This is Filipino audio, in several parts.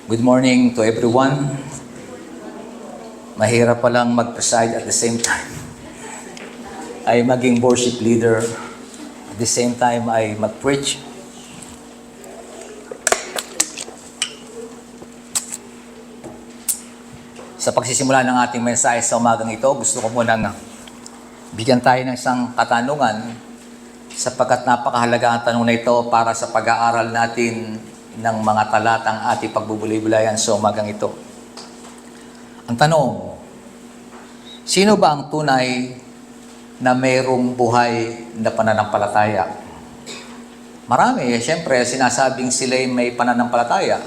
Good morning to everyone. Mahirap palang mag-preside at the same time ay maging worship leader. At the same time ay mag-preach. Sa pagsisimula ng ating mensahe sa umagang ito, gusto ko munang bigyan tayo ng isang katanungan sapagkat napakahalaga ang tanong na ito para sa pag-aaral natin ng mga talatang ating pagbubulay-bulayan sa umagang ito. Ang tanong, sino ba ang tunay na mayroong buhay na pananampalataya? Marami, siyempre, sinasabing sila'y may pananampalataya.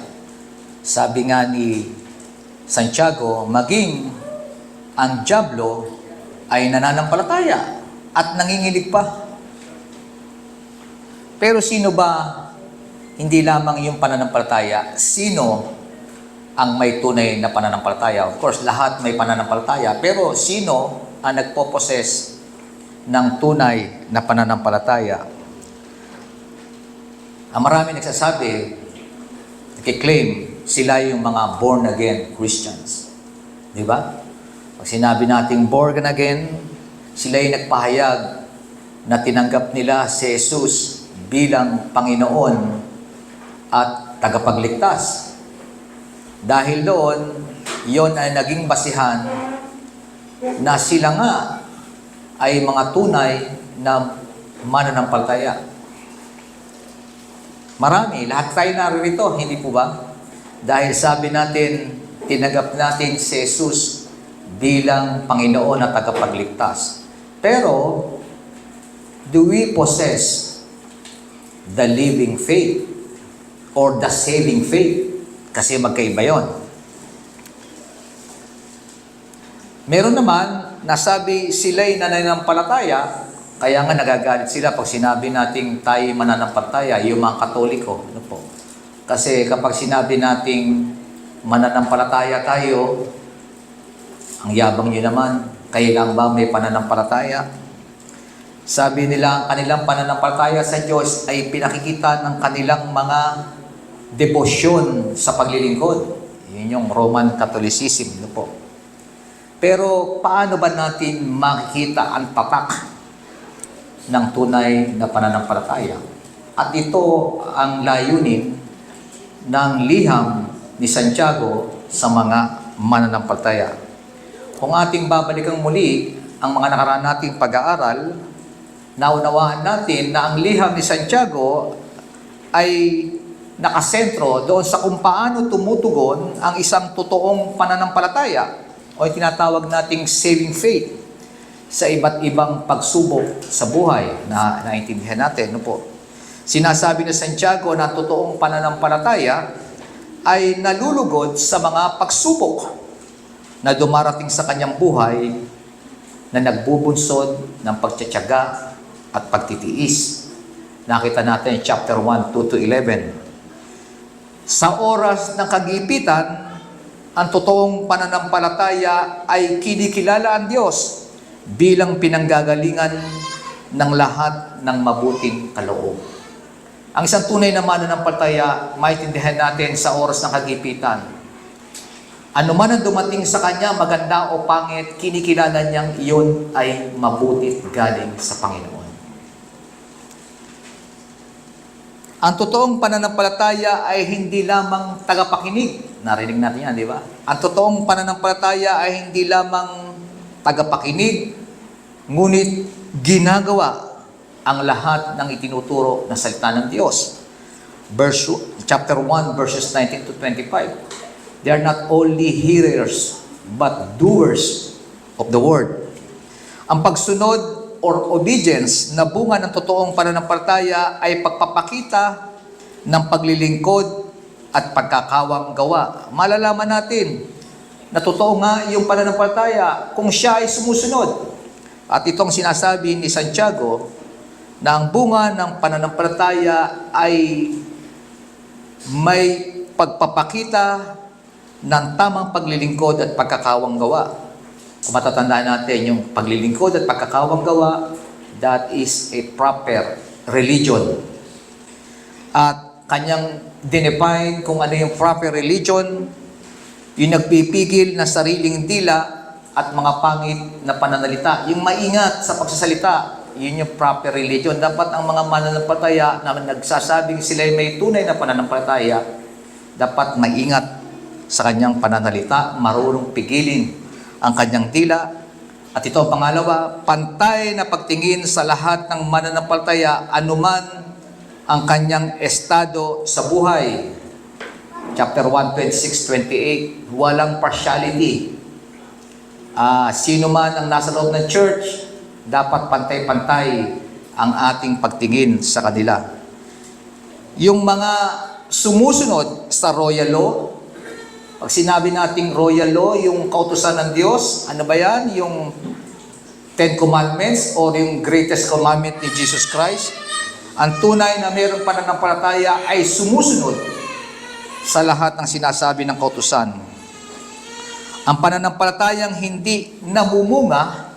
Sabi nga ni Santiago, maging ang dyablo ay nananampalataya at nanginginig pa. Pero sino ba hindi lamang yung pananampalataya, sino ang may tunay na pananampalataya? Of course, lahat may pananampalataya, pero sino ang nagpo-possess ng tunay na pananampalataya? Ang marami nagsasabi, nag-claim, sila yung mga born-again Christians. Di ba? Pag sinabi nating born again, sila yung nagpahayag na tinanggap nila si Jesus bilang Panginoon at tagapagligtas. Dahil doon, yon ay naging basihan na sila nga ay mga tunay na mananampalataya. Marami, lahat tayo naririto, hindi po ba? Dahil sabi natin, tinanggap natin si Jesus bilang Panginoon at tagapagligtas. Pero, do we possess the living faith or the saving faith? Kasi magkaiba yon. Meron naman, nasabi sila'y nananampalataya, kaya nga nagagalit sila pag sinabi nating tayo mananampalataya, yung mga Katoliko. Ano po? Kasi kapag sinabi nating mananampalataya tayo, ang yabang nyo naman, kayo lang ba may pananampalataya? Sabi nila, ang kanilang pananampalataya sa Diyos ay pinakikita ng kanilang mga debosyon sa paglilingkod. Yun yung Roman Catholicism. No po. Pero paano ba natin makikita ang tatak ng tunay na pananampalataya? At ito ang layunin ng liham ni Santiago sa mga mananampalataya. Kung ating babalikan muli ang mga nakaraan nating pag-aaral, naunawaan natin na ang liham ni Santiago ay nakasentro doon sa kung paano tumutugon ang isang totoong pananampalataya o yung tinatawag nating saving faith sa iba't ibang pagsubok sa buhay na naintindihan natin. No po? Sinasabi ni Santiago na totoong pananampalataya ay nalulugod sa mga pagsubok na dumarating sa kanyang buhay na nagbubunsod ng pagtitiyaga at pagtitiis. Nakita natin chapter 1, 2-11. Sa oras ng kagipitan, ang totoong pananampalataya ay kinikilala ang Diyos bilang pinanggagalingan ng lahat ng mabuting kaloob. Ang isang tunay na mananampalataya, maintindihan natin sa oras ng kagipitan. Ano man ang dumating sa kanya, maganda o pangit, kinikilala niyang iyon ay mabuti galing sa Panginoon. Ang totoong pananampalataya ay hindi lamang tagapakinig. Narinig natin yan, di ba? Ang totoong pananampalataya ay hindi lamang tagapakinig, ngunit ginagawa ang lahat ng itinuturo na salita ng Diyos. Chapter 1, verses 19-25. They are not only hearers, but doers of the word. Ang pagsunod or obedience na bunga ng totoong pananampalataya ay pagpapakita ng paglilingkod at pagkakawang gawa. Malalaman natin na totoo nga yung pananampalataya kung siya ay sumusunod. At itong sinasabi ni Santiago na ang bunga ng pananampalataya ay may pagpapakita ng tamang paglilingkod at pagkakawang gawa. Kung matatandaan natin yung paglilingkod at pagkakawang gawa, that is a proper religion. At kanyang dinefine kung ano yung proper religion, yung nagpipigil na sariling dila at mga pangit na pananalita. Yung maingat sa pagsasalita, yun yung proper religion. Dapat ang mga mananampalataya na nagsasabing sila may tunay na pananampalataya, dapat maingat sa kanyang pananalita, marunong pigilin ang kanyang dila. At ito ang pangalawa, pantay na pagtingin sa lahat ng mananampalataya, anuman ang kanyang estado sa buhay. Chapter 1, 26, 28, walang partiality. Sino man ang nasa loob ng church, dapat pantay-pantay ang ating pagtingin sa kanila. Yung mga sumusunod sa royal law, pag sinabi nating royal law, yung kautusan ng Diyos, ano ba yan? Yung Ten Commandments or yung greatest commandment ni Jesus Christ. Ang tunay na mayroong pananampalataya ay sumusunod sa lahat ng sinasabi ng kautusan. Ang pananampalatayang hindi namumunga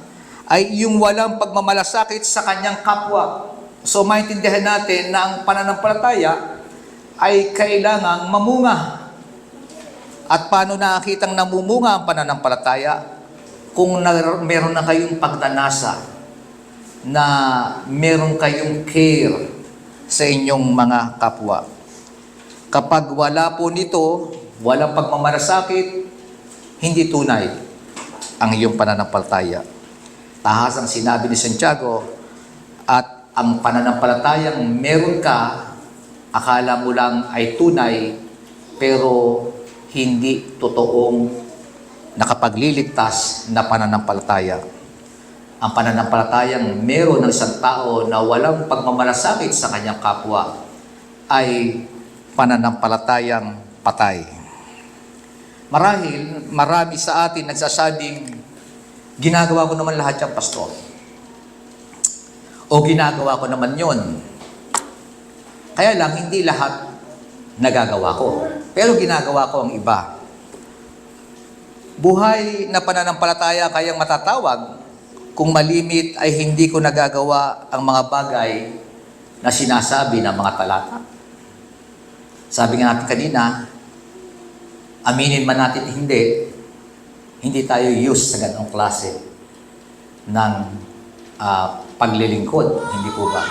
ay yung walang pagmamalasakit sa kanyang kapwa. So maintindihan natin na ang pananampalataya ay kailangang mamunga. At paano nakakitang namumunga ang pananampalataya? Kung meron na kayong pagnanasa, na meron kayong care sa inyong mga kapwa. Kapag wala po nito, walang pagmamalasakit, hindi tunay ang iyong pananampalataya. Tahas ang sinabi ni Santiago, at ang pananampalatayang meron ka, akala mo lang ay tunay, pero hindi totoong nakapagliligtas na pananampalataya. Ang pananampalatayang meron ng isang tao na walang pagmamalasakit sa kanyang kapwa ay pananampalatayang patay. Marahil, marami sa atin nagsasabing, ginagawa ko naman lahat yan, pastor. O ginagawa ko naman yon. Kaya lang, hindi lahat nagagawa ko. Pero ginagawa ko ang iba. Buhay na pananampalataya kayang matatawag kung malimit ay hindi ko nagagawa ang mga bagay na sinasabi ng mga talata. Sabi nga natin kanina, aminin man natin hindi tayo used sa ganong klase ng paglilingkod. Hindi po ba?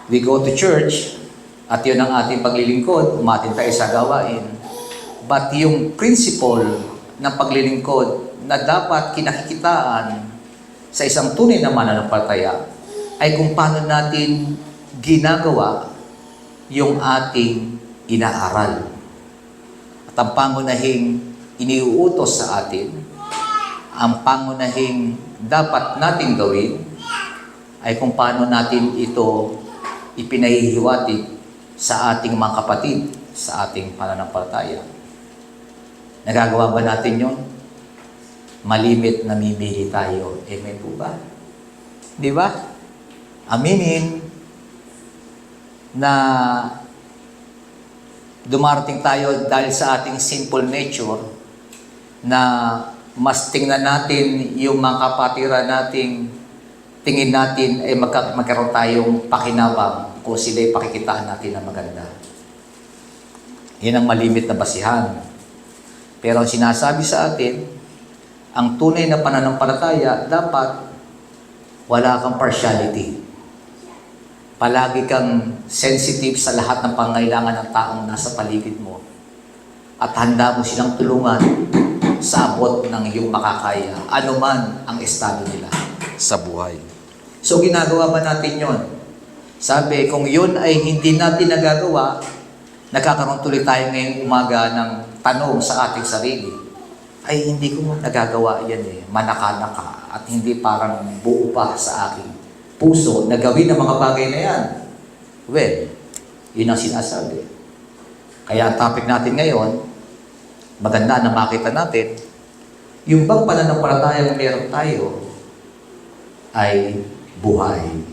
We go to church, at yun ang ating paglilingkod, umatin tayo sa gawain. But yung principle ng paglilingkod na dapat kinakikitaan sa isang tunay na mananampalataya ay kung paano natin ginagawa yung ating inaaral. At ang pangunahing iniuutos sa atin, ang pangunahing dapat nating gawin, ay kung paano natin ito ipinahihiwatig sa ating mga kapatid, sa ating pananampalataya. Nagagawa ba natin yun? Malimit namimili tayo. Amen po ba? Di ba? Aminin na dumarating tayo dahil sa ating simple nature na mas tingnan natin yung mga kapatiran nating tingin natin ay magkaroon tayong pakinabang kung sila'y pakikitaan natin na maganda. Yan ang malimit na basihan. Pero ang sinasabi sa atin, ang tunay na pananampalataya, dapat wala kang partiality. Palagi kang sensitive sa lahat ng pangailangan ng taong nasa paligid mo. At handa mo silang tulungan sa abot ng iyong makakaya, anuman ang estado nila sa buhay. So ginagawa ba natin yon? Sabi, kung yun ay hindi natin nagagawa, nagkakaroon tuloy tayo ngayong umaga ng tanong sa ating sarili. Ay, hindi ko nagagawa yan eh. Manaka-naka at hindi parang buo pa sa aking puso na gawin ang mga bagay na yan. Well, yun ang sinasabi. Kaya ang topic natin ngayon, maganda na makita natin, yung bang pananampalatayang meron tayo ay buhay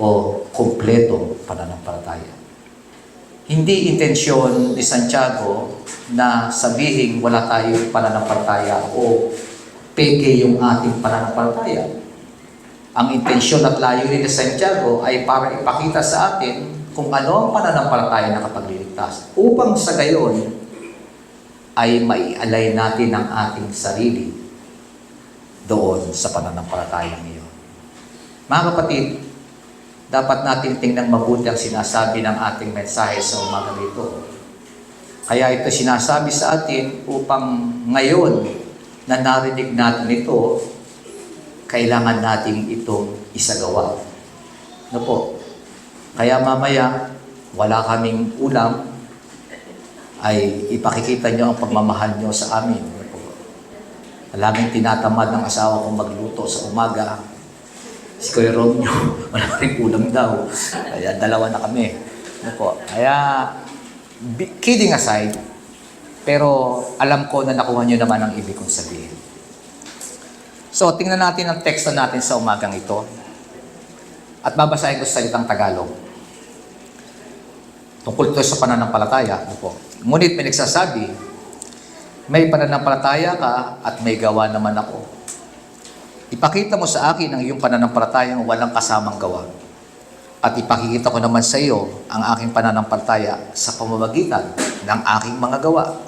o kumpleto pananampalataya. Hindi intensyon ni Santiago na sabihin wala tayong pananampalataya o peke yung ating pananampalataya. Ang intensyon at layunin ni Santiago ay para ipakita sa atin kung ano ang pananampalataya na kapagliligtas upang sa gayon ay maialay natin ang ating sarili doon sa pananampalatayang iyon. Mga kapatid, dapat natin tingnan mabuti ang sinasabi ng ating mensahe sa umaga nito. Kaya ito sinasabi sa atin upang ngayon na narinig natin ito, kailangan natin itong isagawa. Ano po? Kaya mamaya, wala kaming ulam, ay ipakikita nyo ang pagmamahal nyo sa amin. Ano po? Alaming tinatamad ng asawa kong magluto sa umaga. Si Kuya Romeo, wala rin ulam daw. Kaya dalawa na kami. Ano po? Kaya, kidding aside, pero alam ko na nakuha nyo naman ang ibig kong sabihin. So, tingnan natin ang teksto natin sa umagang ito. At babasahin ko sa salitang Tagalog. Tungkol ito sa pananampalataya. Ano po? Ngunit may nagsasabi, may pananampalataya ka at may gawa naman ako. Ipakita mo sa akin ang iyong pananampalatayang walang kasamang gawa. At ipakikita ko naman sa iyo ang aking pananampalataya sa pamamagitan ng aking mga gawa.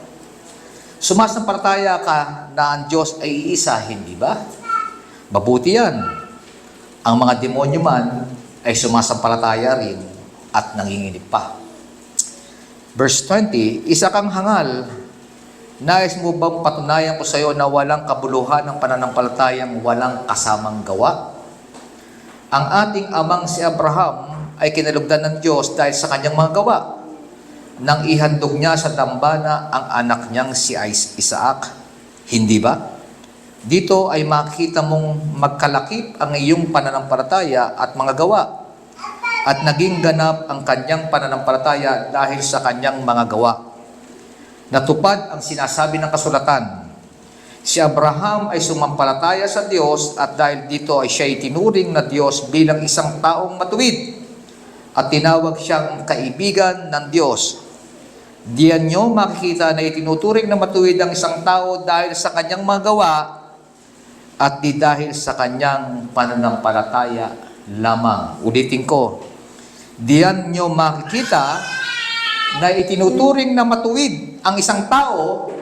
Sumasampalataya ka na ang Diyos ay iisa, hindi ba? Mabuti yan. Ang mga demonyo man ay sumasampalataya rin at nanginginig pa. Verse 20, isa kang hangal. Nais mo bang patunayan ko sa iyo na walang kabuluhan ng pananampalatayang walang kasamang gawa? Ang ating amang si Abraham ay kinalugdan ng Diyos dahil sa kanyang mga gawa. Nang ihandog niya sa dambana ang anak niyang si Isaac. Hindi ba? Dito ay makikita mong magkalakip ang iyong pananampalataya at mga gawa. At naging ganap ang kanyang pananampalataya dahil sa kanyang mga gawa. Natupad ang sinasabi ng kasulatan. Si Abraham ay sumampalataya sa Diyos at dahil dito ay siya itinuring na Diyos bilang isang taong matuwid at tinawag siyang kaibigan ng Diyos. Diyan nyo makikita na itinuturing na matuwid ang isang tao dahil sa kanyang mga gawa at di dahil sa kanyang pananampalataya lamang. Ulitin ko, diyan nyo makikita na itinuturing na matuwid ang isang tao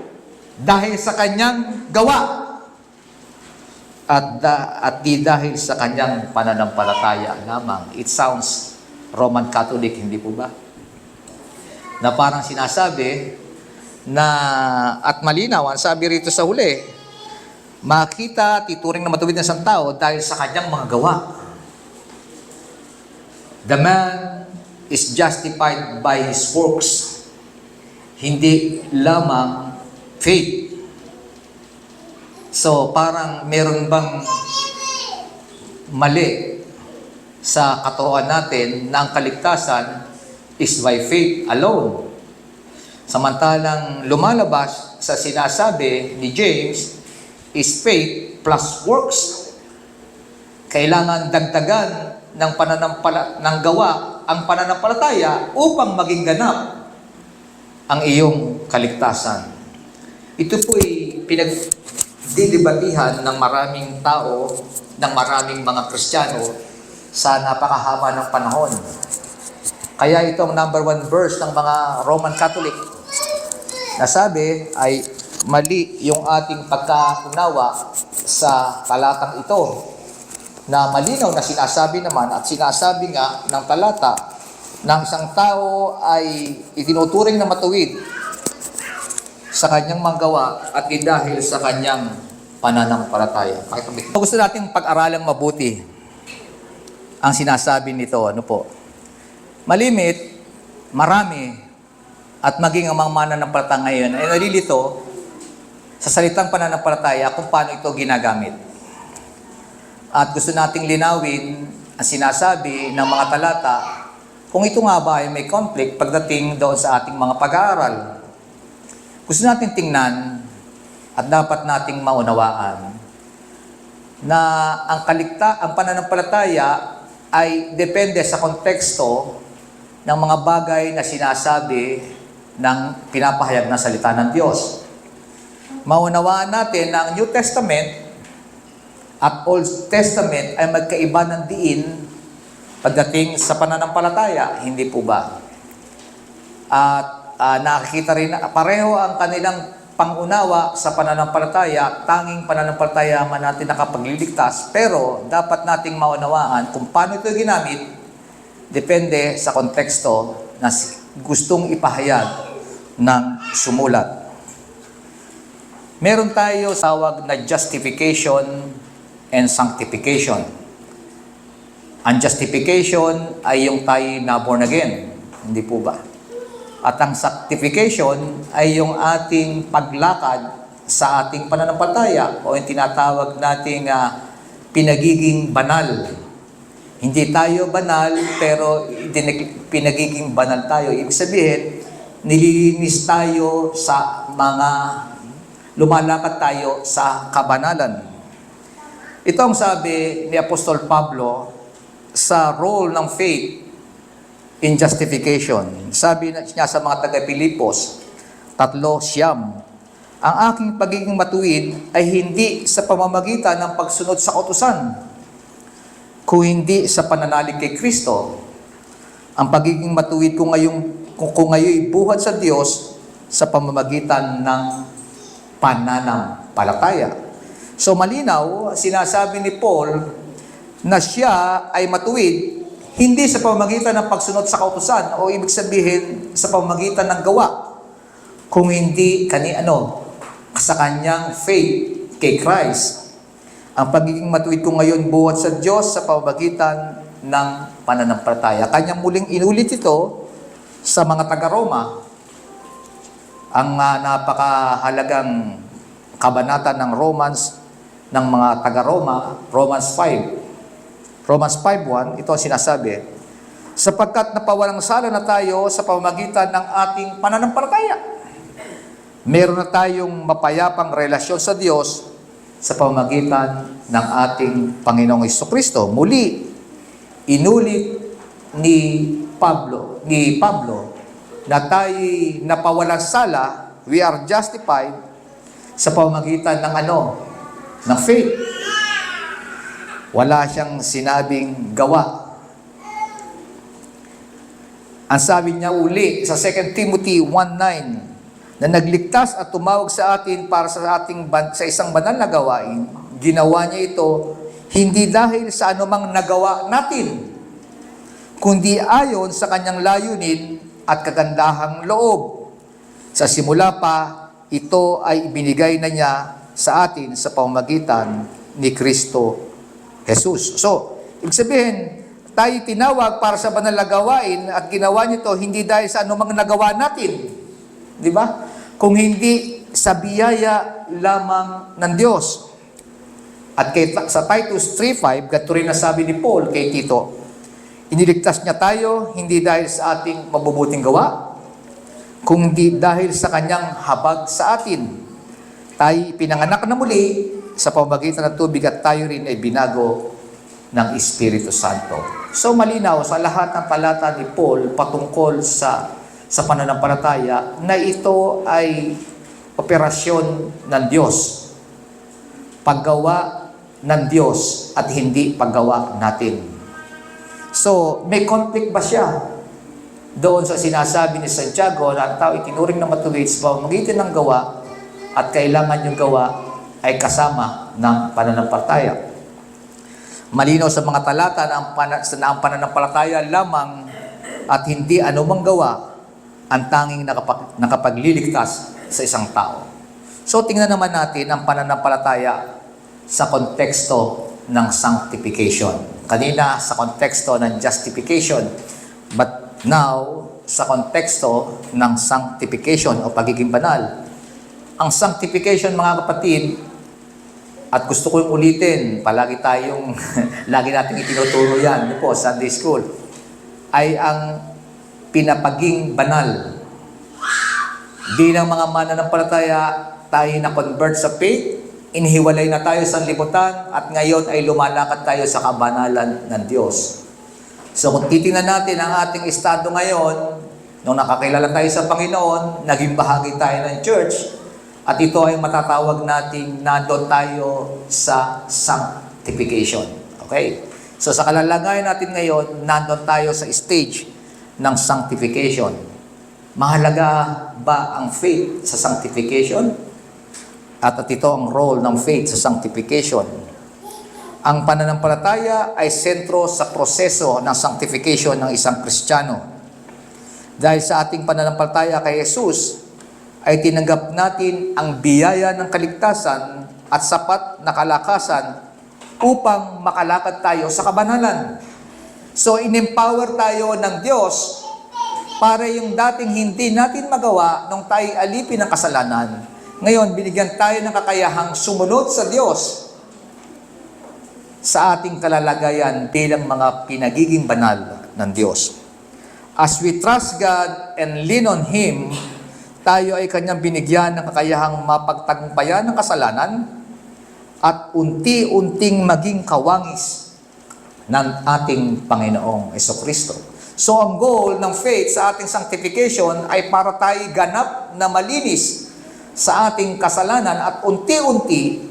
dahil sa kanyang gawa at di dahil sa kanyang pananampalataya lamang. It sounds Roman Catholic, hindi po ba? Na parang sinasabi na at malinaw, ang sabi rito sa huli, makita, tituring na matuwid ng isang tao dahil sa kanyang mga gawa. The man is justified by his works, hindi lamang faith. So, parang meron bang mali sa katotohanan natin na ang kaligtasan is by faith alone. Samantalang lumalabas sa sinasabi ni James is faith plus works. Kailangan dagdagan ng gawa ang pananampalataya upang maging ganap ang iyong kaligtasan. Ito po'y pinagdidebatihan ng maraming tao, ng maraming mga Kristiyano sa napakahaba ng panahon. Kaya itong number 1 verse ng mga Roman Catholic na sabi ay mali yung ating pagkaunawa sa talatang ito na malinaw na sinasabi naman at sinasabi nga ng talata na isang tao ay itinuturing na matuwid sa kanyang mga gawa at dahil sa kanyang pananampalataya. Gusto natin pag-aralang mabuti ang sinasabi nito. Ano po? Malimit, marami, at maging ang mga mananampalataya ngayon ay nalilito sa salitang pananampalataya kung paano ito ginagamit. At gusto nating linawin ang sinasabi ng mga talata kung ito nga ba ay may conflict pagdating doon sa ating mga pag-aaral. Gusto natin tingnan at dapat nating maunawaan na ang pananampalataya ay depende sa konteksto ng mga bagay na sinasabi ng pinapahayag na salita ng Diyos. Maunawaan natin na ang New Testament at Old Testament ay magkaiba ng diin pagdating sa pananampalataya, hindi po ba? At nakikita rin na pareho ang kanilang pangunawa sa pananampalataya, tanging pananampalataya man natin nakapagliligtas, pero dapat nating maunawaan kung paano ito ginamit, depende sa konteksto na gustong ipahayag ng sumulat. Meron tayo tawag na justification and sanctification. Ang justification ay yung tayo na born again, hindi po ba? At ang sanctification ay yung ating paglakad sa ating pananampalataya o yung tinatawag nating pinagiging banal. Hindi tayo banal, pero pinagiging banal tayo. Ibig sabihin, nililinis tayo sa lumalakad tayo sa kabanalan. Ito ang sabi ni Apostol Pablo sa role ng faith in justification. Sabi niya sa mga taga-Pilipos, 3:9, ang aking pagiging matuwid ay hindi sa pamamagitan ng pagsunod sa kautusan, kung hindi sa pananalig kay Kristo. Ang pagiging matuwid ko ngayon buhat sa Diyos sa pamamagitan ng pananampalataya. So malinaw, sinasabi ni Paul na siya ay matuwid hindi sa pamamagitan ng pagsunod sa kautusan o ibig sabihin sa pamamagitan ng gawa, kung hindi sa kanyang faith kay Christ. Ang pagiging matuwid ko ngayon buhat sa Diyos sa pamamagitan ng pananampalataya. Kanyang muling inulit ito sa mga taga-Roma. Ang napakahalagang kabanata ng Romans ng mga taga-Roma, Romans 5. Romans 5:1, ito ang sinasabi, sapagkat napawalang sala na tayo sa pamamagitan ng ating pananampalataya. Meron na tayong mapayapang relasyon sa Diyos sa pamamagitan ng ating Panginoong Jesucristo. Muli, inulit ni Pablo na tayo'y napawalang sala, we are justified sa pamamagitan ng ng faith. Wala siyang sinabing gawa. Ang sabi niya uli sa 2 Timothy 1:9, na nagligtas at tumawag sa atin para sa isang banal na gawain, ginawa niya ito hindi dahil sa anumang nagawa natin, kundi ayon sa kanyang layunin at kagandahang loob. Sa simula pa, ito ay ibinigay na niya sa atin sa pamamagitan ni Kristo Jesus. So, ibig sabihin, tayo tinawag para sa banal na gawain at ginawa niyo ito hindi dahil sa anumang nagawa natin. Di ba? Kung hindi sa biyaya lamang ng Diyos. At sa Titus 3:5, gato rin nasabi ni Paul kay Tito, iniligtas niya tayo hindi dahil sa ating mabubuting gawa, kundi dahil sa kanyang habag sa atin. Tayo pinanganak na muli sa pamamagitan ng tubig at tayo rin ay binago ng Espiritu Santo. So malinaw sa lahat ng talata ni Paul patungkol sa pananampalataya na ito ay operasyon ng Diyos. Paggawa ng Diyos at hindi paggawa natin. So, may conflict ba siya doon sa sinasabi ni Santiago na ang tao itinuring na matuwid sa pamamagitan ng gawa at kailangan yung gawa ay kasama ng pananampalataya? Malinaw sa mga talata na ang pananampalataya lamang at hindi anumang gawa ang tanging nakapagliligtas sa isang tao. So tingnan naman natin ang pananampalataya sa konteksto ng sanctification. Kanina sa konteksto ng justification, but now sa konteksto ng sanctification o pagiging banal. Ang sanctification, mga kapatid, at gusto ko yung ulitin, palagi lagi natin itinuturo yan po, Sunday School, ay ang pinapaging banal. Di ng mga mananampalataya tayo na-convert sa faith, inhiwalay na tayo sa libutan, at ngayon ay lumalakad tayo sa kabanalan ng Diyos. So kung titingnan natin ang ating estado ngayon, nung nakakilala tayo sa Panginoon, naging bahagi tayo ng church, at ito ay matatawag natin nandun tayo sa sanctification. Okay? So sa kalalagayan natin ngayon, nandun tayo sa stage ng sanctification. Mahalaga ba ang faith sa sanctification? At ito ang role ng faith sa sanctification. Ang pananampalataya ay sentro sa proseso ng sanctification ng isang Kristiyano. Dahil sa ating pananampalataya kay Jesus, ay tinanggap natin ang biyaya ng kaligtasan at sapat na kalakasan upang makalakad tayo sa kabanalan. So, in-empower tayo ng Diyos para yung dating hindi natin magawa nung tayo alipin ng kasalanan. Ngayon, binigyan tayo ng kakayahang sumunod sa Diyos sa ating kalalagayan bilang mga pinagiging banal ng Diyos. As we trust God and lean on Him, tayo ay Kanyang binigyan ng kakayahang mapagtagumpayan ng kasalanan at unti-unting maging kawangis ng ating Panginoong Jesucristo. So ang goal ng faith sa ating sanctification ay para tayo ganap na malinis sa ating kasalanan at unti-unti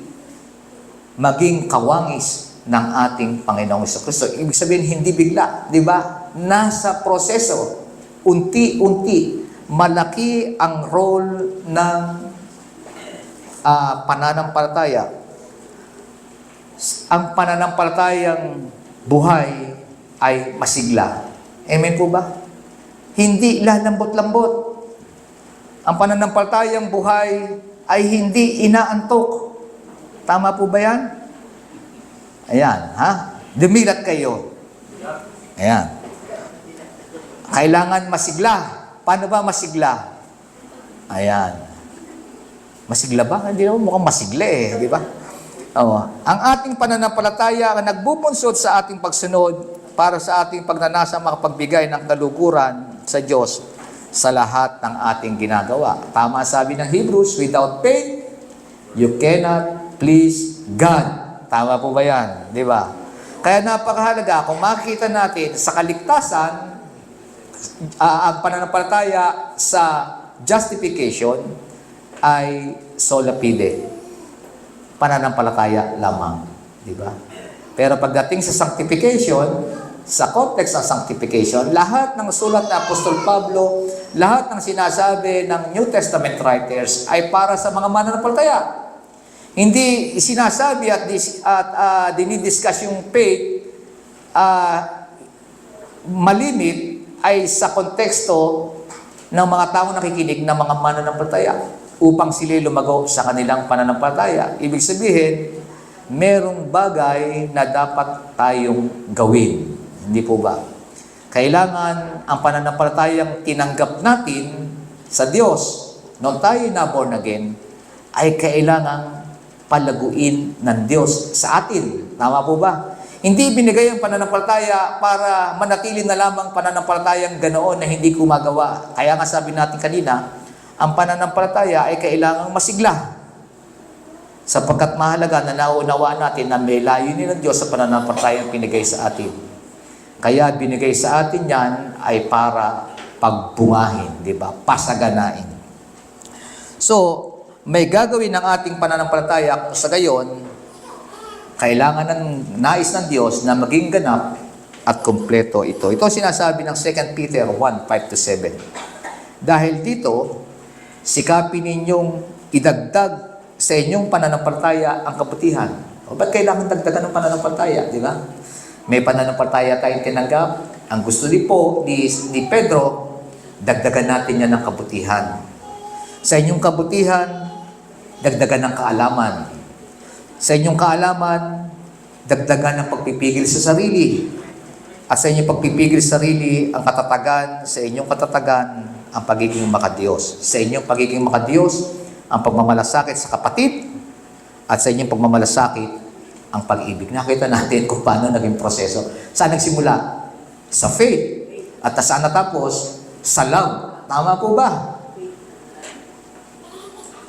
maging kawangis ng ating Panginoong Jesucristo. Ibig sabihin, hindi bigla, di ba? Nasa proseso, unti-unti, malaki ang role ng pananampalataya. Ang pananampalatayang buhay ay masigla. Amen po ba? Hindi lalambot-lambot. Ang pananampalatayang buhay ay hindi inaantok. Tama po ba yan? Ayan, ha? Dumilat kayo. Ayan. Kailangan masigla. Paano ba masigla? Ayan. Masigla ba? Hindi naman mukhang masigla di ba? Ang ating pananampalataya ang nagbubunsod sa ating pagsunod para sa ating pagnanasa makapagbigay ng kaluguran sa Diyos sa lahat ng ating ginagawa. Tama sabi ng Hebrews, without faith, you cannot please God. Tama po ba yan? Di ba? Kaya napakahalaga kung makikita natin sa kaligtasan, ang pananampalataya sa justification ay sola fide. Pananampalataya lamang. Di ba? Pero pagdating sa sanctification, sa context ng sanctification, lahat ng sulat ng Apostol Pablo, lahat ng sinasabi ng New Testament writers ay para sa mga mananampalataya. Hindi sinasabi at dinidiscuss yung faith malimit ay sa konteksto ng mga taong nakikinig ng mga mananampalataya upang sila lumago sa kanilang pananampalataya. Ibig sabihin, merong bagay na dapat tayong gawin. Hindi po ba? Kailangan ang pananampalatayang tinanggap natin sa Diyos nung tayo na born again ay kailangang palaguin ng Diyos sa atin. Tama po ba? Hindi binigay ang pananampalataya para manatili na lamang pananampalatayang ganoon na hindi gumagawa. Kaya nga sabi natin kanina, ang pananampalataya ay kailangang masigla. Sapagkat mahalaga na naunawaan natin na may layunin ng Diyos sa pananampalatayang pinigay sa atin. Kaya binigay sa atin yan ay para pagbungahin, di ba? Pasaganain. So, may gagawin ng ating pananampalataya kung sa gayon, kailangan ng nais ng Diyos na maging ganap at kumpleto ito. Ito sinasabi ng 2 Peter 1:5-7. Dahil dito, sikapin ninyong idagdag sa inyong pananampalataya ang kabutihan. O ba't kailangan dagdagan ng pananampalataya, di ba? May pananampalataya tayong tinanggap. Ang gusto ni Pedro, dagdagan natin yan ng kabutihan. Sa inyong kabutihan, dagdagan ng kaalaman. Sa inyong kaalaman, dagdagan ng pagpipigil sa sarili. At sa inyong pagpipigil sa sarili, ang katatagan, sa inyong katatagan, ang pagiging makadiyos. Sa inyong pagiging makadiyos, ang pagmamalasakit sa kapatid, at sa inyong pagmamalasakit, ang pag-ibig. Nakita natin kung paano naging proseso. Saan nagsimula? Sa faith. At saan natapos? Sa love. Tama po ba?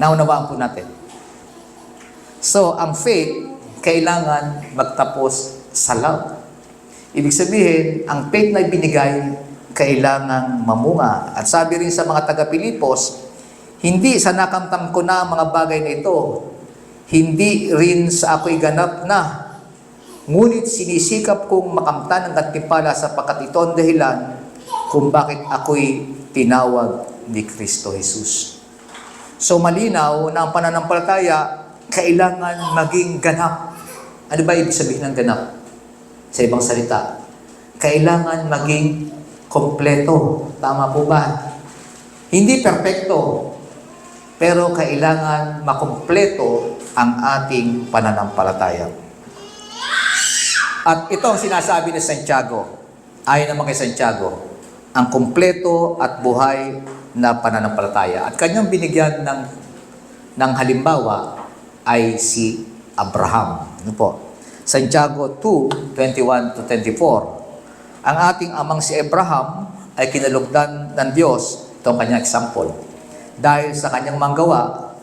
Naunawaan po natin. So, ang faith, kailangan magtapos sa love. Ibig sabihin, ang faith na ibinigay, kailangang mamunga. At sabi rin sa mga taga-Pilipos, hindi sa nakamtam ko na ang mga bagay na ito, hindi rin sa ako'y ganap na, Ngunit sinisikap kong makamtan ang gantimpala sapagkat ito ang dahilan kung bakit ako'y tinawag ni Kristo Jesus. So malinaw na ang pananampalataya kailangan maging ganap. Ano ba ibig sabihin ng ganap? Sa ibang salita, kailangan maging kompleto. Tama po ba? Hindi perpekto, pero kailangan makompleto ang ating pananampalataya. At ito ang sinasabi ni Santiago. Ayon naman kay Santiago, ang kompleto at buhay na pananampalataya. At kanyang binigyan ng halimbawa ay si Abraham. Ano po? Santiago 2:21-24. Ang ating amang si Abraham ay kinalugdan ng Diyos. Ito ang kanyang example. Dahil sa kanyang manggawa,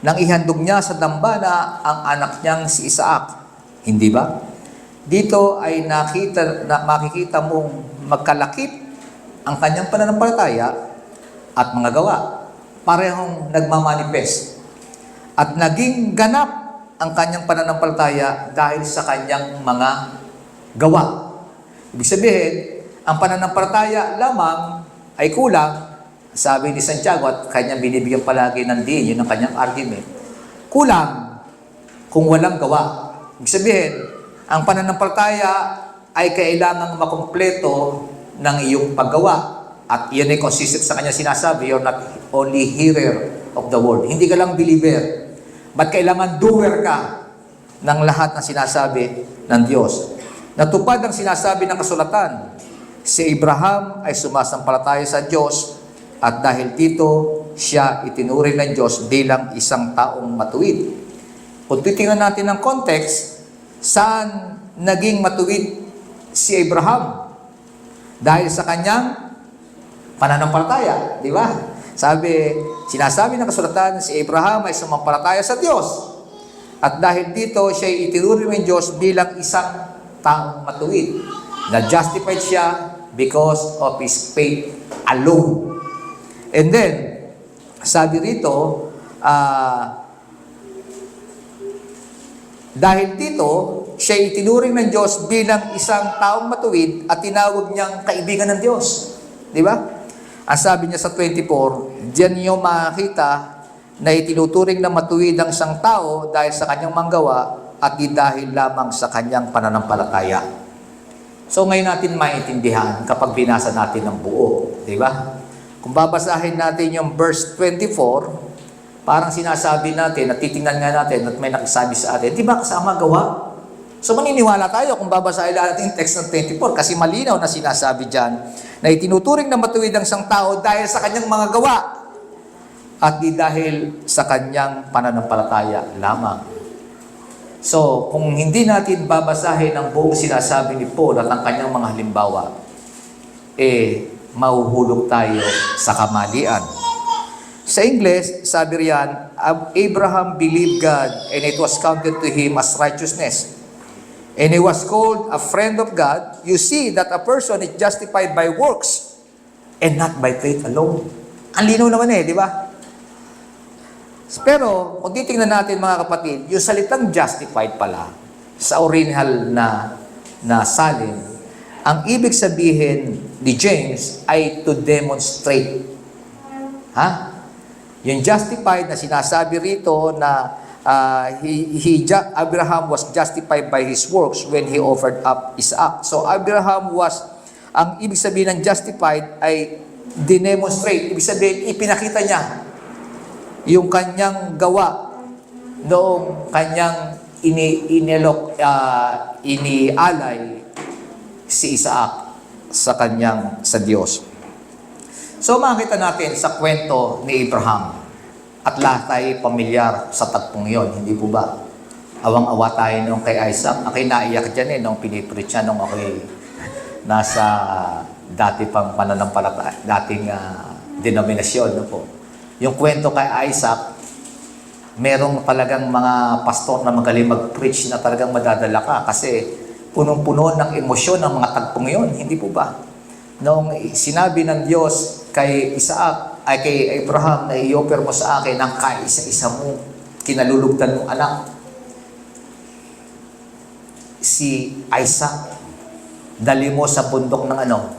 nang ihandog niya sa dambana ang anak niyang si Isaac. Hindi ba? Dito ay makikita mong magkalakip ang kanyang pananampalataya at mga gawa. Parehong nagmamanifest. At naging ganap ang kanyang pananampalataya dahil sa kanyang mga gawa. Ibig sabihin, ang pananampalataya lamang ay kulang. Sabi ni Santiago at kanyang binibigyan palagi ng din, yun ang kanyang argument. Kulang kung walang gawa. Ibig sabihin, ang pananampalataya ay kailangang makumpleto ng iyong paggawa. At iyan ay consistent sa kanyang sinasabi, you're not only hearer of the word. Hindi ka lang believer. But kailangan doer ka ng lahat ng sinasabi ng Diyos. Natupad ang sinasabi ng kasulatan. Si Abraham ay sumasampalataya sa Diyos at dahil dito, siya itinuring ng Diyos bilang isang taong matuwid. Kung titingnan natin ang context, saan naging matuwid si Abraham? Dahil sa kanyang pananampalataya, di ba? Sinasabi ng kasulatan, si Abraham ay sumampalataya sa Diyos. At dahil dito, siya itinuring ng Diyos bilang isang taong matuwid. Na-justified siya because of his faith alone. And then, sabi rito, dahil dito, siya itinuring ng Diyos bilang isang taong matuwid at tinawag niyang kaibigan ng Diyos. Di ba? Ang sabi niya sa 24, diyan niyo makakita na itinuturing na matuwid ang isang tao dahil sa kanyang manggawa at di dahil lamang sa kanyang pananampalataya. So ngayon natin maintindihan kapag binasa natin ng buo. Di ba? Kung babasahin natin yung verse 24, parang sinasabi natin at titingnan nga natin at may nakisabi sa atin, di ba kasama gawa? So maniniwala tayo kung babasahin natin yung text ng 24 kasi malinaw na sinasabi dyan na itinuturing na matuwid ang isang tao dahil sa kanyang mga gawa at di dahil sa kanyang pananampalataya lamang. So, kung hindi natin babasahin ang buong sinasabi ni Paul at ang kanyang mga halimbawa, mahuhulog tayo sa kamalian. Sa English, sabi riyan, Abraham believed God and it was counted to him as righteousness. And he was called a friend of God. You see that a person is justified by works and not by faith alone. Ang linaw naman di ba? Pero, kung titingnan natin mga kapatid, yung salitang justified pala, sa original na salin, ang ibig sabihin ni James ay to demonstrate. Yung justified na sinasabi rito na Abraham was justified by his works when he offered up Isaac. So ang ibig sabihin ng justified ay dinemonstrate. Ibig sabihin, ipinakita niya yung kanyang gawa noong kanyang inialay si Isaac sa Diyos. So makita natin sa kwento ni Abraham at lahat tayo pamilyar sa tagpong yon, hindi po ba? Awang-awa tayo nung kay Isaac. Ako'y naiyak dyan nung pinipreach siya nung ako'y nasa dati pang pananampalataya, dating denominasyon. No po. Yung kwento kay Isaac, merong talagang mga pastor na magaling mag-preach na talagang madadala ka kasi punong-puno ng emosyon ng mga tagpong yon, hindi po ba? Noong sinabi ng Diyos kay Isaac, ay kay Abraham na i-offer mo sa akin ang kaisa-isa mo, kinalulugdan mong anak. si Isaac, dali mo sa bundok ng ano?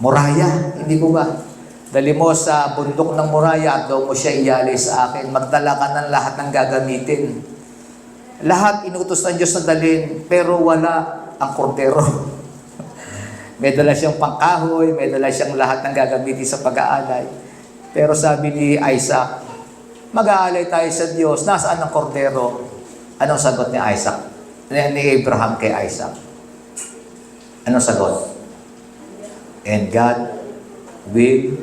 Moraya, hindi po ba? Dali mo sa bundok ng Moraya at daw mo siya iyali sa akin. Magdala ka ng lahat ng gagamitin. Lahat inutos ng Diyos na dalhin, pero wala ang kordero. May dala siyang pangkahoy, may dala siyang lahat ng gagamitin sa pag-aalay. Pero sabi ni Isaac, mag-aalay tayo sa Diyos, nasaan ang kordero? Anong sagot ni Isaac? Ni Abraham kay Isaac? Anong sagot? And God will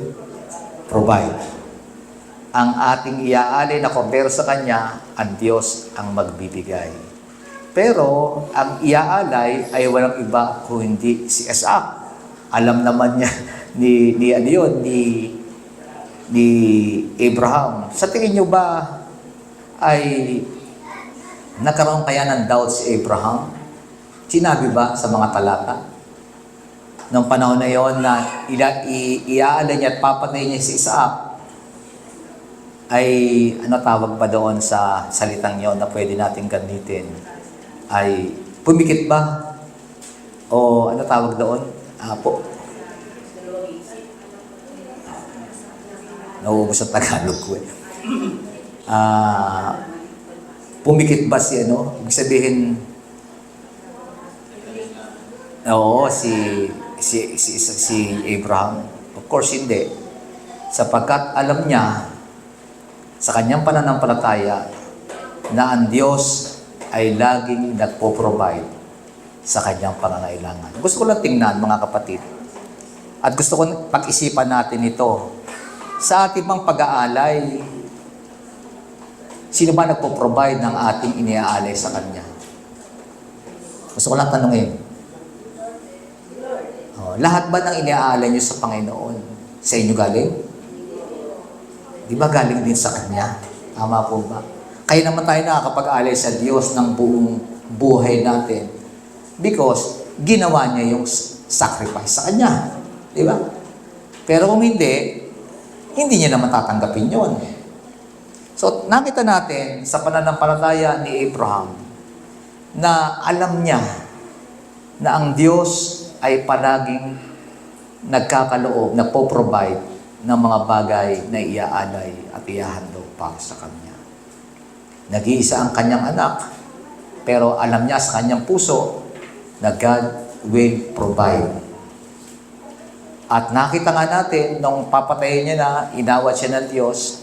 provide. Ang ating iaalay na kordero sa Kanya, ang Diyos ang magbibigay. Pero, ang iaalay ay walang iba kung hindi si Isaac. Alam naman niya ni Abraham. Sa tingin niyo ba ay nagkaroon kaya ng doubt si Abraham? Sinabi ba sa mga talata? Noong panahon na yon na iaalay niya at papatay niya si Isaac, ay ano tawag ba doon sa salitang yon na pwede natin gamitin? Ay pumikit ba? O ano tawag doon? Po. Nauubos ang Tagalog ko eh. Pumikit ba si ano? Ibig sabihin, oo, si Abraham. Of course, hindi. Sapagkat alam niya sa kanyang pananampalataya na ang Diyos ay laging nagpo-provide sa kanyang pangangailangan. Gusto ko lang tingnan, mga kapatid. At gusto ko pag-isipan natin ito. Sa ating pang pag-aalay, sino ba nagpo-provide ng ating iniaalay sa Kanya? Gusto ko lang tanungin. Lahat ba ng iniaalay niyo sa Panginoon, sa inyo galing? Di ba galing din sa Kanya? Tama po ba? Kaya naman tayo nakakapag-alay sa Diyos ng buong buhay natin because ginawa niya yung sacrifice sa Kanya. Di ba? Pero kung hindi niya naman tatanggapin yun. So, nakita natin sa pananampalataya ni Abraham na alam niya na ang Diyos ay palaging nagkakaloob, nagpo-provide ng mga bagay na iaalay at ihahandog para sa Kanya. Nag-iisa ang Kanyang anak, pero alam niya sa Kanyang puso na God will provide. At nakita nga natin, nung papatayin niya na, inawat siya ng Diyos,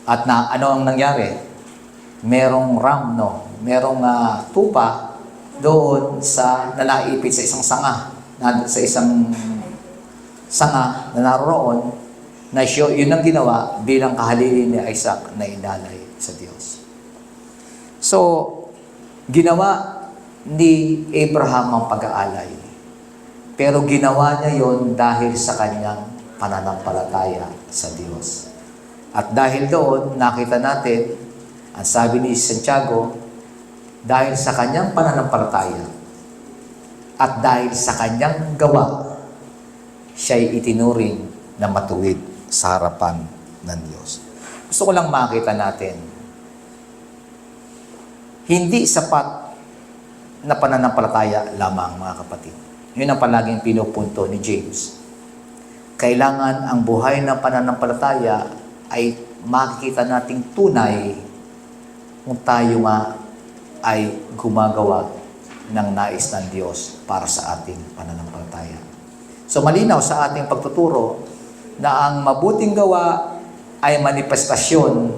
at ano ang nangyari? Merong ram, merong tupa doon sa nalaipit sa isang sanga, sa isang sanga na naroon, na yun ang ginawa bilang kahalili ni Isaac na inalay sa Diyos. So, ginawa ni Abraham ang pag-aalay. Pero ginawa niya yon dahil sa kanyang pananampalataya sa Diyos. At dahil doon, nakita natin, ang sabi ni Santiago, dahil sa kanyang pananampalataya at dahil sa kanyang gawa, siya'y itinuring na matuwid sa harapan ng Diyos. Gusto ko lang makita natin, hindi sapat na pananampalataya lamang, mga kapatid. Yun ang palaging pinupunto ni James. Kailangan ang buhay ng pananampalataya ay makikita nating tunay kung tayo nga ay gumagawa ng nais ng Diyos para sa ating pananampalataya. So malinaw sa ating pagtuturo na ang mabuting gawa ay manifestasyon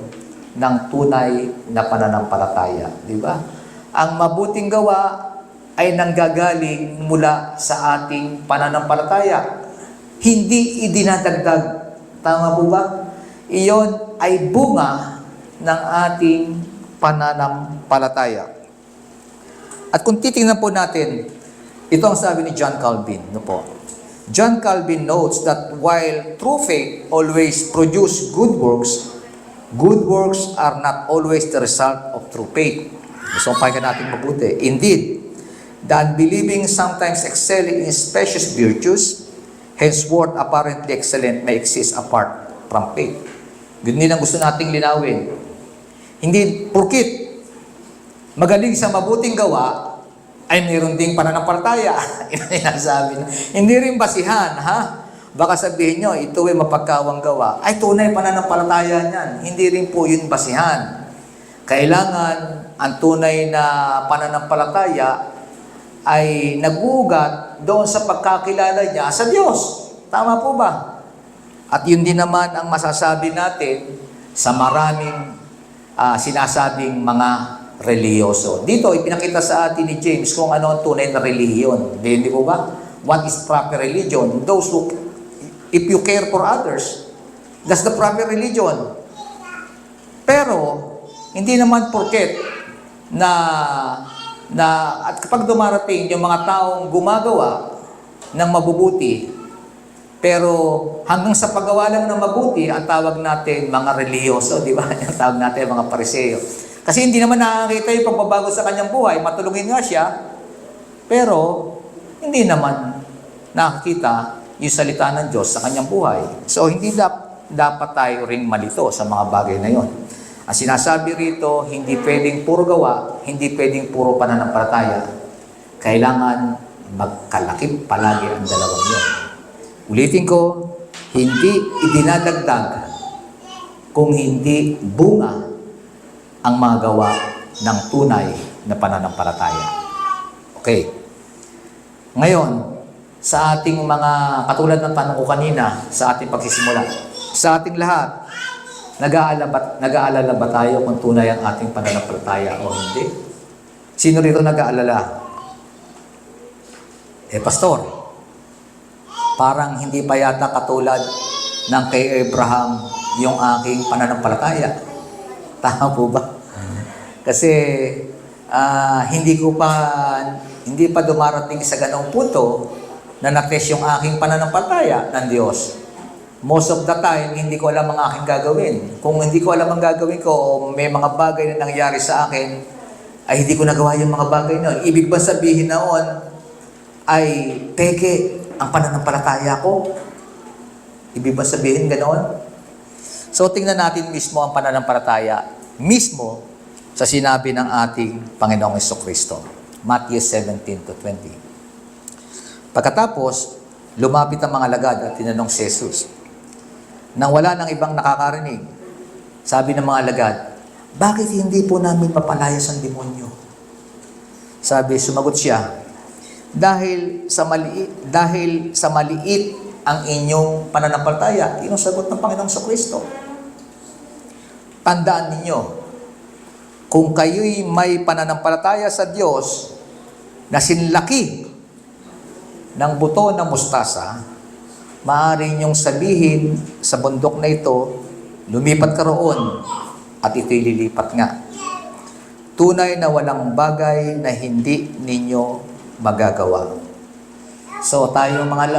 ng tunay na pananampalataya. Di ba? Ang mabuting gawa ay nanggagaling mula sa ating pananampalataya. Hindi idinadagdag. Tama po ba? Iyon ay bunga ng ating pananampalataya. At kung titingnan po natin, ito ang sabi ni John Calvin. John Calvin notes that while true faith always produce good works are not always the result of true faith. Gusto mong pakinggan natin mabuti. Indeed, the unbelieving sometimes excelling in specious virtues, henceforth apparently excellent may exist apart from faith. Ganun din ang gusto nating linawin. Hindi porkit magaling sa mabuting gawa, ay mayroon ding pananampalataya. Inasabi na. Hindi rin basihan, ha? Baka sabihin nyo, ito ay mapagkawang gawa. Ay, tunay pananampalataya niyan. Hindi rin po yun basihan. Kailangan ang tunay na pananampalataya ay nagugat doon sa pagkakilala niya sa Diyos. Tama po ba? At yun din naman ang masasabi natin sa maraming sinasabing mga reliyoso. Dito, ipinakita sa atin ni James kung ano ang tunay na relihiyon. Hindi po ba? What is proper religion? Those who, if you care for others, that's the proper religion. Pero, hindi naman porket at kapag dumarating yung mga taong gumagawa ng mabubuti, pero hanggang sa paggawa lang ng mabuti, ang tawag natin mga reliyoso, di ba? Ang tawag natin mga pariseo. Kasi hindi naman nakakita yung pagbabago sa kanyang buhay, matulungin nga siya, pero hindi naman nakakita yung salita ng Diyos sa kanyang buhay. So hindi dapat tayo ring malito sa mga bagay na yon. Ang sinasabi rito, hindi pwedeng puro gawa, hindi pwedeng puro pananampalataya. Kailangan magkalakip palagi ang dalawang yun. Ulitin ko, hindi idinadagdag kung hindi bunga ang mga gawa ng tunay na pananampalataya. Okay. Ngayon, sa ating mga, katulad ng tanong ko kanina, sa ating pagsisimula, sa ating lahat, nag-aalala ba tayo kung tunay ang ating pananampalataya o hindi? Sino rito nag-aalala? Pastor, parang hindi pa yata katulad ng kay Abraham yung aking pananampalataya. Tama po ba? Kasi hindi pa dumarating sa ganong punto na na-test yung aking pananampalataya ng Diyos. Most of the time, hindi ko alam ang aking gagawin. Kung hindi ko alam ang gagawin ko, o may mga bagay na nangyari sa akin, ay hindi ko nagawa yung mga bagay na. Ibig ba sabihin noon ay peke ang pananampalataya ko? Ibig ba sabihin ganoon? So, tingnan natin mismo ang pananampalataya mismo sa sinabi ng ating Panginoong Jesucristo. Matthew 17-20. Pagkatapos, lumapit ang mga alagad at tinanong si Jesus. Nang wala ng ibang nakakarinig, sabi ng mga alagad, bakit hindi po namin mapalayas ang demonyo? Sumagot siya, dahil sa maliit ang inyong pananampalataya. Yun ang sagot ng Panginoong Jesucristo. Tandaan ninyo, kung kayo'y may pananampalataya sa Diyos na sinlaki ng buto ng mustasa, maaari niyong sabihin sa bundok na ito, lumipat ka roon, at ito'y lilipat nga. Tunay na walang bagay na hindi ninyo magagawa. So, tayo mga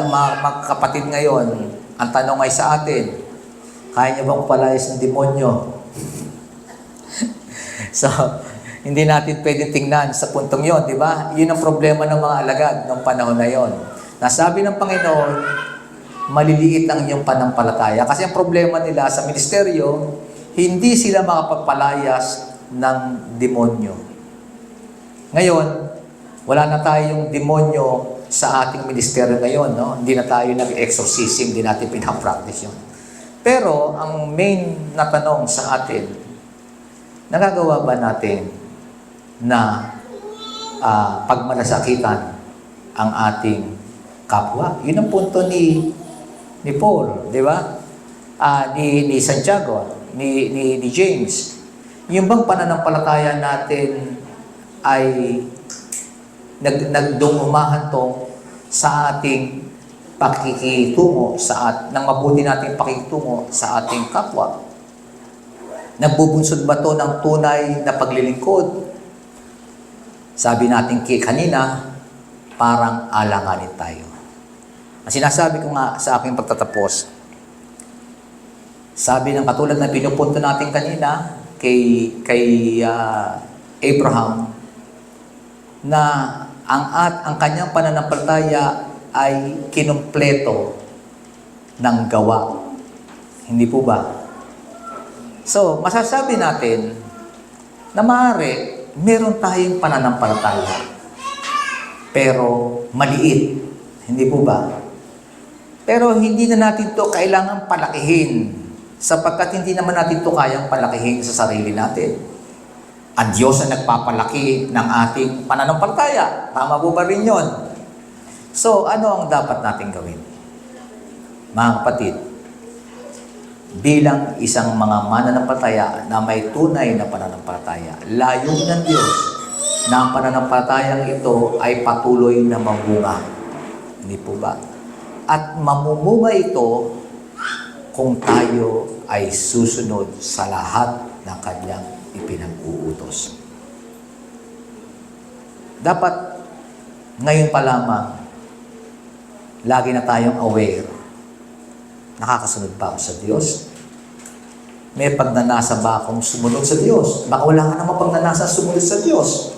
kapatid ngayon, ang tanong ay sa atin, kaya niyo bang palayas ng demonyo? So, hindi natin pwedeng tingnan sa puntong yon, di ba? Yun ang problema ng mga alagad ng panahon na yon. Nasabi ng Panginoon, maliliit ang inyong panampalataya. Kasi ang problema nila sa ministeryo, hindi sila makapagpalayas ng demonyo. Ngayon, wala na tayong demonyo sa ating ministeryo ngayon. No? Hindi na tayo nag-exorcism, hindi natin pinapractice yun. Pero, ang main na tanong sa atin, nagagawa ba natin na pagmalasakitan ang ating kapwa? Yun ang punto ni Paul, di ba? Ni Santiago, ni James. Yung bang pananampalataya natin ay nagdumumahantong sa ating pakikitungo ng mabuti nating pakikitungo sa ating kapwa? Nagbubunsod ba to ng tunay na paglilingkod? Sabi natin kanina, parang alanganin tayo. Ang sinasabi ko nga sa aking pagtatapos, sabi ng katulad na pinupunto natin kanina kay Abraham, na ang kanyang pananampalataya ay kinumpleto ng gawa. Hindi po ba? So, masasabi natin na maaari meron tayong pananampalataya, pero maliit. Hindi po ba? Pero hindi na natin to kailangan palakihin, sapagkat hindi naman natin to kayang palakihin sa sarili natin. Ang Diyos ang nagpapalaki ng ating pananampalataya. Tama po ba rin yun? So, ano ang dapat natin gawin? Mga kapatid, bilang isang mga mananampalataya na may tunay na pananampalataya, layunin ng Diyos na ang pananampalatayang ito ay patuloy na mamunga. Hindi po ba? At mamumunga ito kung tayo ay susunod sa lahat ng Kanyang ipinag-uutos. Dapat ngayon pa lamang, lagi na tayong aware. Nakakasunod ba ako sa Diyos? May pagnanasa ba akong sumunod sa Diyos? Baka wala ka namang pagnanasa sumunod sa Diyos.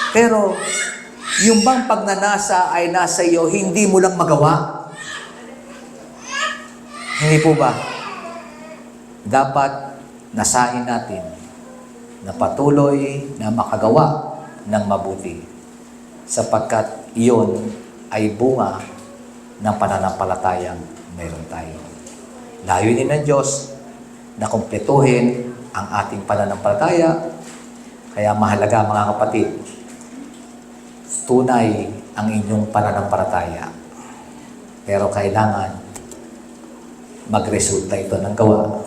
Pero, yung bang pagnanasa ay nasa iyo, hindi mo lang magawa? Hindi po ba? Dapat nasahin natin na patuloy na makagawa ng mabuti, sapagkat iyon ay bunga ng pananampalatayang meron tayo. Layunin ng Diyos na kumpletuhin ang ating pananampalataya. Kaya mahalaga mga kapatid, tunay ang inyong pananampalataya. Pero kailangan magresulta ito ng gawa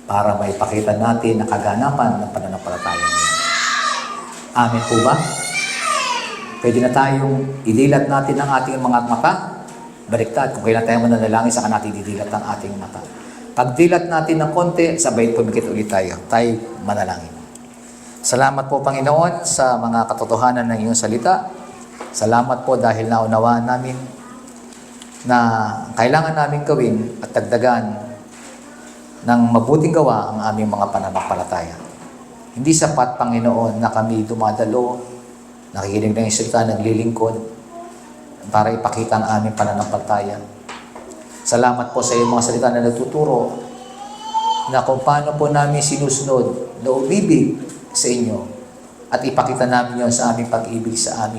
para maipakita natin ang kaganapan ng pananampalataya niyo. Amen po ba? Pwede na tayong idilat natin ang ating mga mata. Baliktad, kung kailan tayo mananalangin, saka natin didilat ang ating mata. Pag dilat natin ng konti, sabay pumikit ulit tayo. Tayo manalangin. Salamat po, Panginoon, sa mga katotohanan ng iyong salita. Salamat po dahil naunawaan namin na kailangan namin gawin at dagdagan ng mabuting gawa ang aming mga pananampalataya. Hindi sapat, Panginoon, na kami dumadalo, nakikinig ng iyong salita, naglilingkod, para ipakita ang aming pananampalataya. Salamat po sa iyong mga salita na nagtuturo na kung paano po namin sinusunod na umibig sa inyo at ipakita namin yon sa aming pag-ibig sa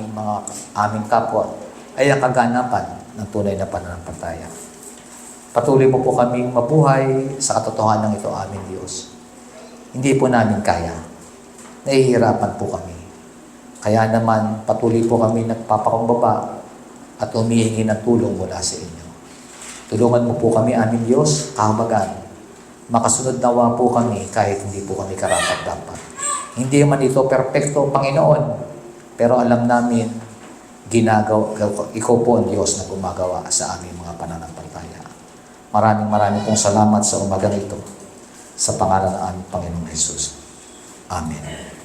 aming kapwa ay ang kaganapan ng tunay na pananampalataya. Patuloy mo po kaming mabuhay sa katotohanan ito, aming Diyos. Hindi po namin kaya. Nahihirapan po kami. Kaya naman patuloy po kami nagpapakumbaba at humihingi ng tulong mula sa inyo. Tulungan mo po kami, aming Diyos, kahabagan. Makasunod nawa po kami kahit hindi po kami karapat-dapat. Hindi man ito perpekto, Panginoon, pero alam namin, ikaw po ang Diyos na gumagawa sa aming mga pananampalataya. Maraming pong salamat sa umagang ito sa pangalan ng aming Panginoong Jesus. Amen.